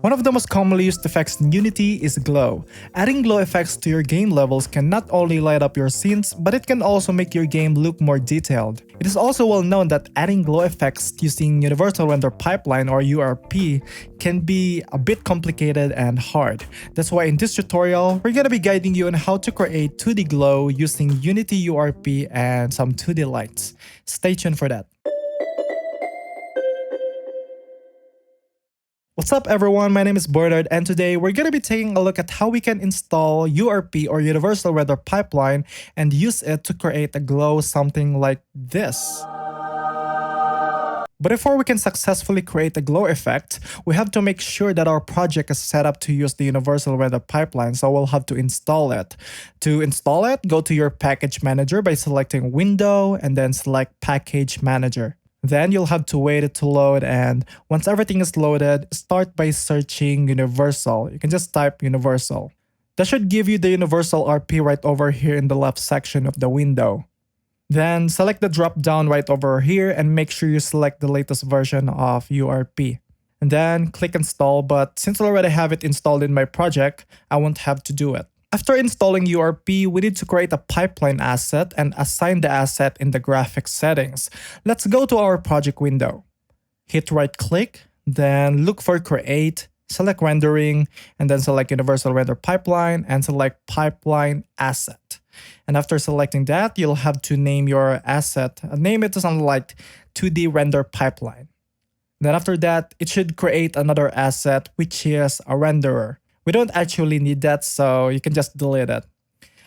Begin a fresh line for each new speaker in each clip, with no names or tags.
One of the most commonly used effects in Unity is glow. Adding glow effects to your game levels can not only light up your scenes, but it can also make your game look more detailed. It is also well known that adding glow effects using Universal Render Pipeline or URP can be a bit complicated and hard. That's why in this tutorial, we're gonna be guiding you on how to create 2D glow using Unity URP and some 2D lights. Stay tuned for that. What's up everyone, my name is Bernard and today we're going to be taking a look at how we can install URP or Universal Render Pipeline and use it to create a glow something like this. But before we can successfully create a glow effect, we have to make sure that our project is set up to use the Universal Render Pipeline, so we'll have to install it. To install it, go to your package manager by selecting Window and then select Package Manager. Then you'll have to wait it to load, and once everything is loaded, start by searching Universal. You can just type Universal. That should give you the Universal RP right over here in the left section of the window. Then select the drop down right over here and make sure you select the latest version of URP. And then click install, but since I already have it installed in my project, I won't have to do it. After installing URP, we need to create a pipeline asset and assign the asset in the graphics settings. Let's go to our project window. Hit right click, then look for create, select rendering, and then select Universal Render Pipeline and select pipeline asset. And after selecting that, you'll have to name your asset. Name it to something like 2D render pipeline. Then after that, it should create another asset, which is a renderer. We don't actually need that, so you can just delete it.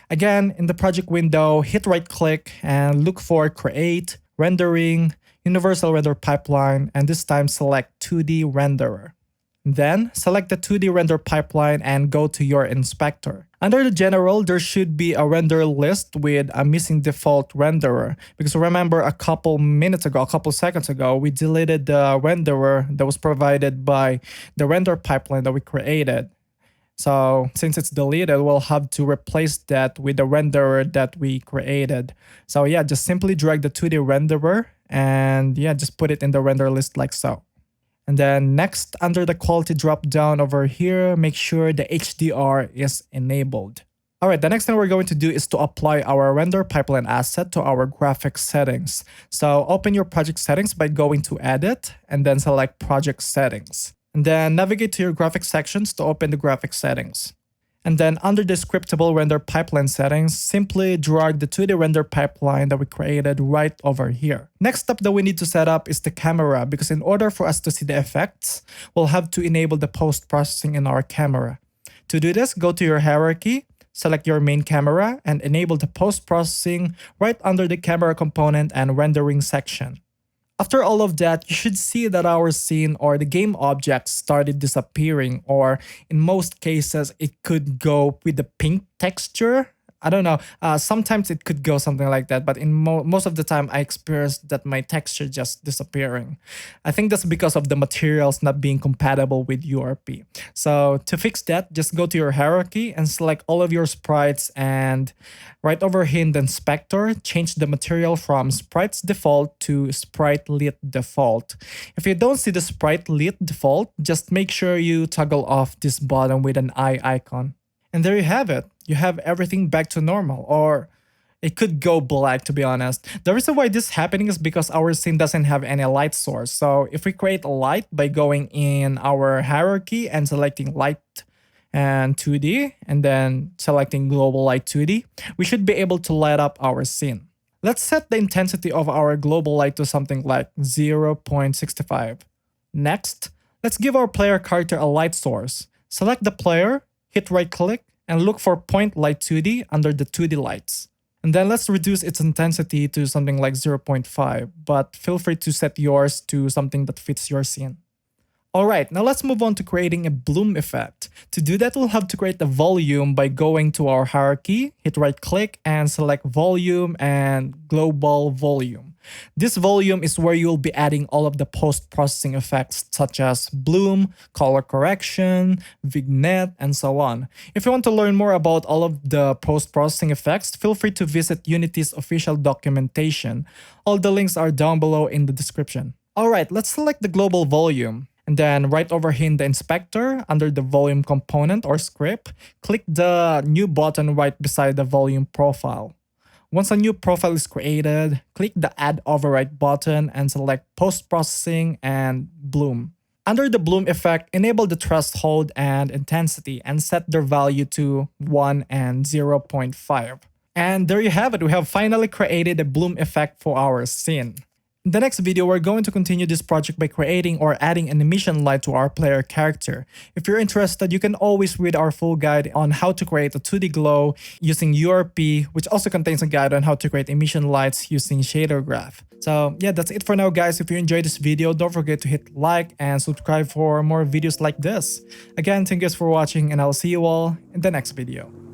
Again, in the project window, hit right click and look for create, rendering, Universal Render Pipeline, and this time select 2D renderer. Then select the 2D render pipeline and go to your inspector. Under the general, there should be a render list with a missing default renderer. Because remember a couple seconds ago, we deleted the renderer that was provided by the render pipeline that we created. So since it's deleted, we'll have to replace that with the renderer that we created. So yeah, just simply drag the 2D renderer and yeah, just put it in the render list like so. And then next, under the quality drop down over here, make sure the HDR is enabled. Alright, the next thing we're going to do is to apply our render pipeline asset to our graphics settings. So open your project settings by going to edit and then select project settings. And then navigate to your graphics sections to open the graphics settings. And then under the scriptable render pipeline settings, simply drag the 2D render pipeline that we created right over here. Next step that we need to set up is the camera, because in order for us to see the effects, we'll have to enable the post-processing in our camera. To do this, go to your hierarchy, select your main camera, and enable the post-processing right under the camera component and rendering section. After all of that, you should see that our scene or the game objects started disappearing, or in most cases, it could go with the pink texture. I don't know, sometimes it could go something like that, but in most of the time I experienced that my texture just disappearing. I think that's because of the materials not being compatible with URP. So to fix that, just go to your hierarchy and select all of your sprites, and right over here in the inspector, change the material from sprites default to sprite lit default. If you don't see the sprite lit default, just make sure you toggle off this button with an eye icon. And there you have it. You have everything back to normal, or it could go black, to be honest. The reason why this is happening is because our scene doesn't have any light source. So if we create a light by going in our hierarchy and selecting light and 2D and then selecting global light 2D, we should be able to light up our scene. Let's set the intensity of our global light to something like 0.65. Next, let's give our player character a light source. Select the player, hit right click, and look for point light 2D under the 2D lights. And then let's reduce its intensity to something like 0.5, but feel free to set yours to something that fits your scene. Alright, now let's move on to creating a bloom effect. To do that, we'll have to create a volume by going to our hierarchy, hit right click, and select volume and global volume. This volume is where you'll be adding all of the post-processing effects such as bloom, color correction, vignette, and so on. If you want to learn more about all of the post-processing effects, feel free to visit Unity's official documentation. All the links are down below in the description. Alright, let's select the global volume. And then right over here in the inspector, under the volume component or script, click the new button right beside the volume profile. Once a new profile is created, click the Add Overwrite button and select Post-Processing and Bloom. Under the bloom effect, enable the threshold and intensity and set their value to 1 and 0.5. And there you have it, we have finally created a bloom effect for our scene. In the next video, we're going to continue this project by creating or adding an emission light to our player character. If you're interested, you can always read our full guide on how to create a 2D glow using URP, which also contains a guide on how to create emission lights using shader graph. So yeah, that's it for now guys. If you enjoyed this video, don't forget to hit like and subscribe for more videos like this. Again, thank you guys for watching and I'll see you all in the next video.